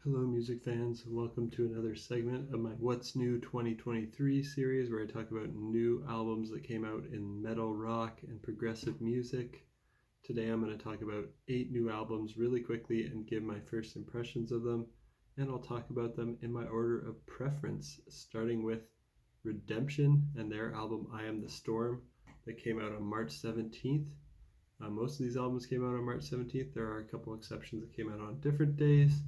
Hello, music fans. Welcome to another segment of my What's New 2023 series where I talk about new albums that came out in metal, rock, and progressive music. Today I'm going to talk about 8 new albums really quickly and give my first impressions of them, and I'll talk about them in my order of preference, starting with Redemption and their album I Am the Storm that came out on March 17th. Most of these albums came out on March 17th. There are a couple exceptions that came out on different days.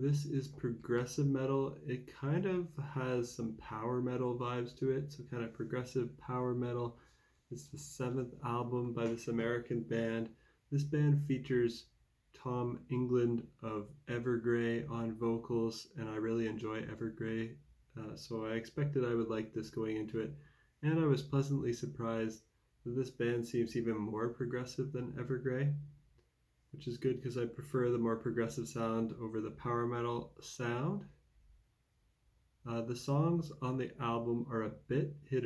This is progressive metal. It kind of has some power metal vibes to it, so kind of progressive power metal. It's the 7th album by this American band. This band features Tom England of Evergrey on vocals, and I really enjoy Evergrey, so I expected I would like this going into it, and I was pleasantly surprised that this band seems even more progressive than Evergrey, which is good because I prefer the more progressive sound over the power metal sound. The songs on the album are a bit hit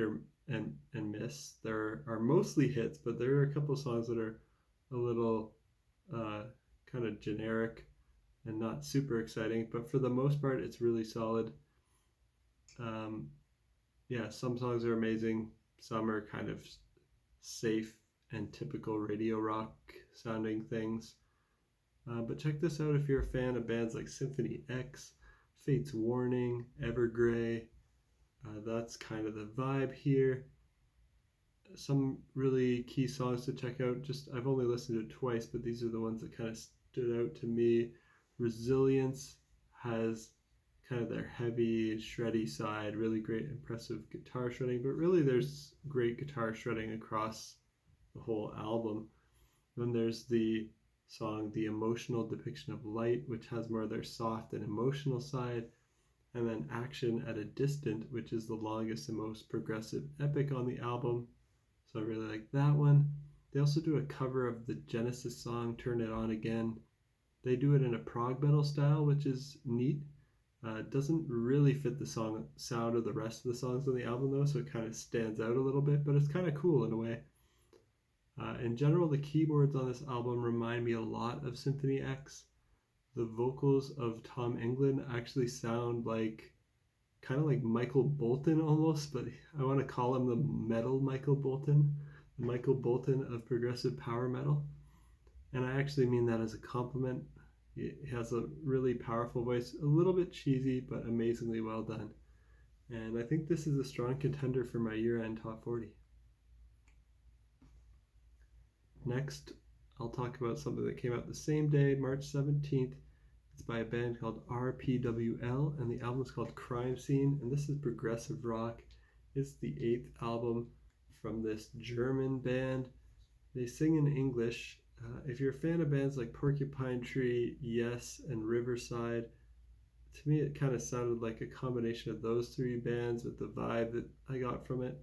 and miss. There are mostly hits, but there are a couple songs that are a little kind of generic and not super exciting, but for the most part it's really solid. Some songs are amazing, some are kind of safe and typical radio rock sounding things. But check this out if you're a fan of bands like Symphony X, Fate's Warning, Evergrey. That's kind of the vibe here. Some really key songs to check out. I've only listened to it twice, but these are the ones that kind of stood out to me. Resilience has kind of their heavy, shreddy side, really great, impressive guitar shredding, but really there's great guitar shredding across the whole album. Then there's the song The Emotional Depiction of Light, which has more of their soft and emotional side, and then Action at a Distance, which is the longest and most progressive epic on the album, so I really like that one. They also do a cover of the Genesis song Turn It On Again. They do it in a prog metal style, which is neat. It doesn't really fit the song sound of the rest of the songs on the album though, so it kind of stands out a little bit, but it's kind of cool in a way. In general, the keyboards on this album remind me a lot of Symphony X. The vocals of Tom England actually sound kind of like Michael Bolton almost, but I want to call him the metal Michael Bolton, the Michael Bolton of progressive power metal. And I actually mean that as a compliment. He has a really powerful voice, a little bit cheesy, but amazingly well done. And I think this is a strong contender for my year-end top 40. Next, I'll talk about something that came out the same day, March 17th. It's by a band called RPWL, and the album is called Crime Scene, and this is progressive rock. It's the 8th album from this German band. They sing in English. If you're a fan of bands like Porcupine Tree, Yes, and Riverside, to me it kind of sounded like a combination of those three bands with the vibe that I got from it.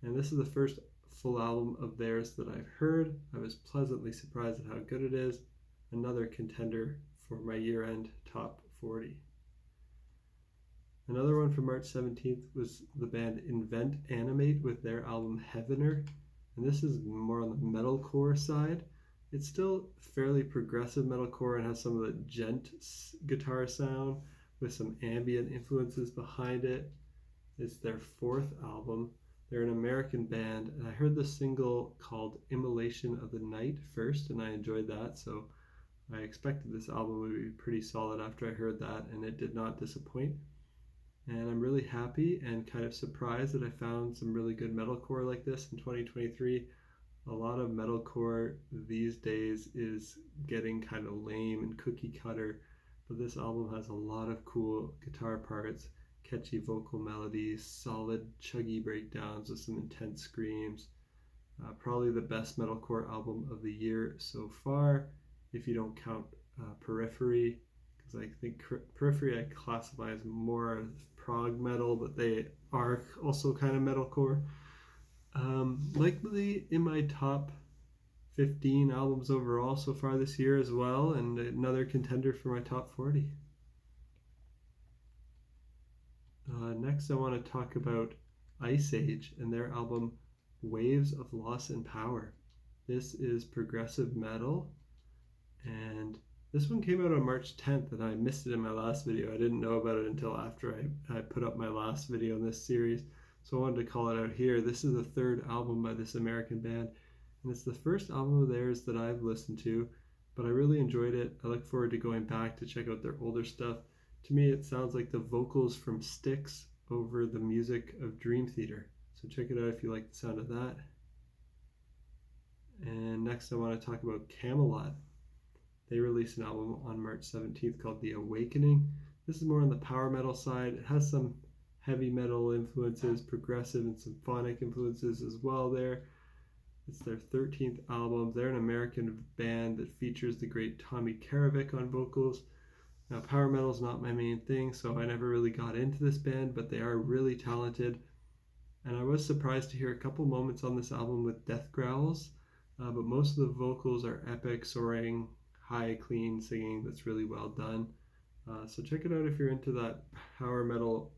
And this is the first full album of theirs that I've heard. I was pleasantly surprised at how good it is. Another contender for my year-end top 40. Another one from March 17th was the band Invent Animate with their album Heavener, and this is more on the metalcore side. It's still fairly progressive metalcore and has some of the djent guitar sound with some ambient influences behind it. It's their 4th album. They're an American band, and I heard the single called Immolation of the Night first, and I enjoyed that, so I expected this album would be pretty solid after I heard that, and it did not disappoint. And I'm really happy and kind of surprised that I found some really good metalcore like this in 2023. A lot of metalcore these days is getting kind of lame and cookie cutter, but this album has a lot of cool guitar parts, catchy vocal melodies, solid chuggy breakdowns with some intense screams. Probably the best metalcore album of the year so far, if you don't count Periphery, because I think Periphery I classify as more as prog metal, but they are also kind of metalcore. Likely in my top 15 albums overall so far this year as well, and another contender for my top 40. Next I want to talk about Ice Age and their album Waves of Loss and Power. This is progressive metal, and This one came out on March 10th, and I missed it in my last video. I didn't know about it until after I put up my last video in this series, so I wanted to call it out here. This is the third album by this American band, and it's the first album of theirs that I've listened to, but I really enjoyed it. I look forward to going back to check out their older stuff. To me, it sounds like the vocals from Styx over the music of Dream Theater. So check it out if you like the sound of that. And next I want to talk about Kamelot. They released an album on March 17th called The Awakening. This is more on the power metal side. It has some heavy metal influences, progressive and symphonic influences as well there. It's their 13th album. They're an American band that features the great Tommy Karavik on vocals. Now, power metal is not my main thing, so I never really got into this band, but they are really talented. And I was surprised to hear a couple moments on this album with death growls, but most of the vocals are epic, soaring, high, clean singing that's really well done. So check it out if you're into that power metal,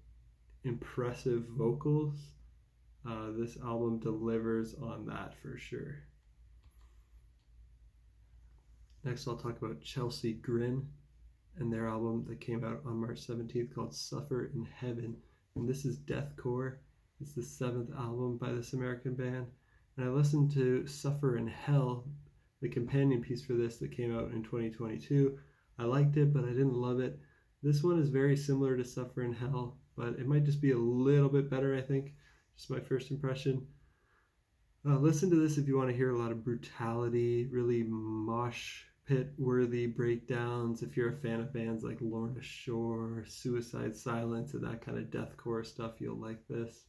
impressive vocals. This album delivers on that for sure. Next, I'll talk about Chelsea Grin and their album that came out on March 17th called Suffer in Heaven. And this is Deathcore. It's the 7th album by this American band. And I listened to Suffer in Hell, the companion piece for this that came out in 2022. I liked it, but I didn't love it. This one is very similar to Suffer in Hell, but it might just be a little bit better, I think. Just my first impression. Listen to this if you want to hear a lot of brutality, really mosh pit worthy breakdowns. If you're a fan of bands like Lorna Shore, Suicide Silence, and that kind of deathcore stuff, you'll like this.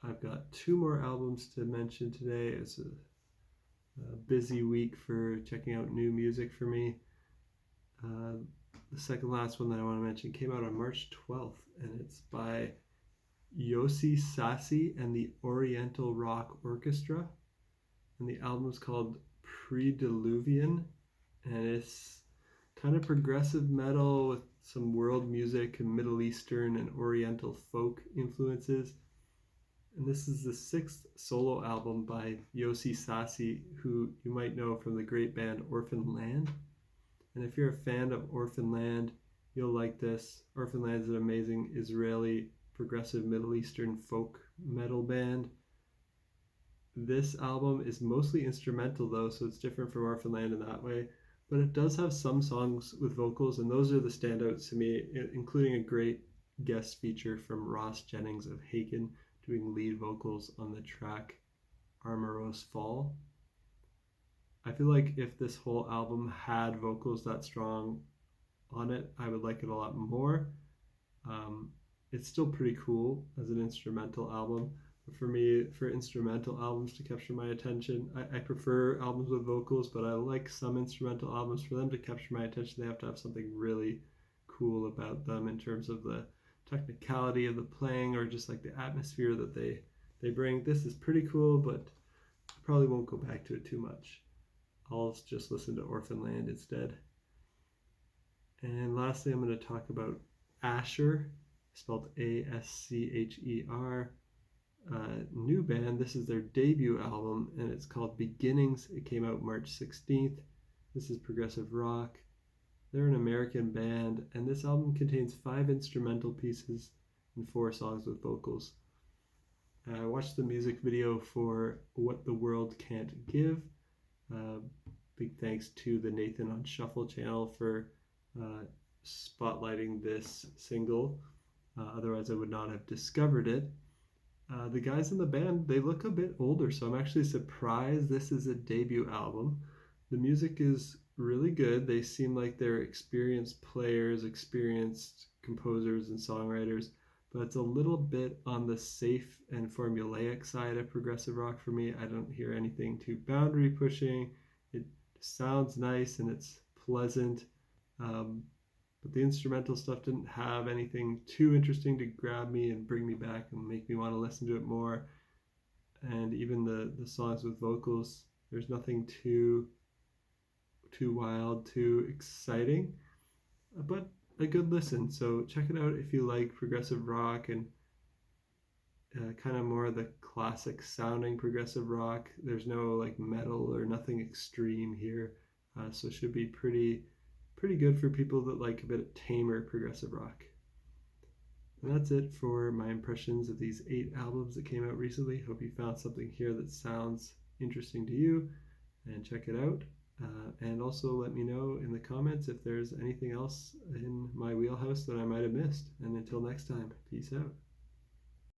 I've got 2 more albums to mention today. It's a busy week for checking out new music for me. The second last one that I want to mention came out on March 12th, and it's by Yossi, Sassi, and the Oriental Rock Orchestra. And the album is called Prediluvian, and it's kind of progressive metal with some world music and Middle Eastern and Oriental folk influences. And this is the 6th solo album by Yossi Sassi, who you might know from the great band Orphan Land. And if you're a fan of Orphan Land, you'll like this. Orphan Land is an amazing Israeli progressive Middle Eastern folk metal band. This album is mostly instrumental though, so it's different from Orphan Land in that way. But it does have some songs with vocals, and those are the standouts to me, including a great guest feature from Ross Jennings of Haken, doing lead vocals on the track Armoros Fall. I feel like if this whole album had vocals that strong on it, I would like it a lot more. It's still pretty cool as an instrumental album, but for me, for instrumental albums to capture my attention, I prefer albums with vocals, but I like some instrumental albums. For them to capture my attention, they have to have something really cool about them in terms of the technicality of the playing or just like the atmosphere that they bring. This is pretty cool, but I probably won't go back to it too much. I'll just listen to Orphan Land instead. And lastly, I'm going to talk about Ascher, spelled A-S-C-H-E-R. New band. This is their debut album, and it's called Beginnings. It came out March 16th. This is progressive rock. They're an American band, and this album contains 5 instrumental pieces and 4 songs with vocals. I watched the music video for What the World Can't Give. Big thanks to the Nathan on Shuffle channel for spotlighting this single. Otherwise I would not have discovered it. The guys in the band, they look a bit older, so I'm actually surprised this is a debut album. The music is really good. They seem like they're experienced players, experienced composers and songwriters, but it's a little bit on the safe and formulaic side of progressive rock for me. I don't hear anything too boundary pushing. It sounds nice and it's pleasant, but the instrumental stuff didn't have anything too interesting to grab me and bring me back and make me want to listen to it more. And even the songs with vocals, there's nothing too wild, too exciting, but a good listen. So check it out if you like progressive rock and kind of more of the classic sounding progressive rock. There's no like metal or nothing extreme here, so it should be pretty good for people that like a bit of tamer progressive rock. And that's it for my impressions of these 8 albums that came out recently. Hope you found something here that sounds interesting to you, and check it out. And also let me know in the comments if there's anything else in my wheelhouse that I might have missed. And until next time, peace out.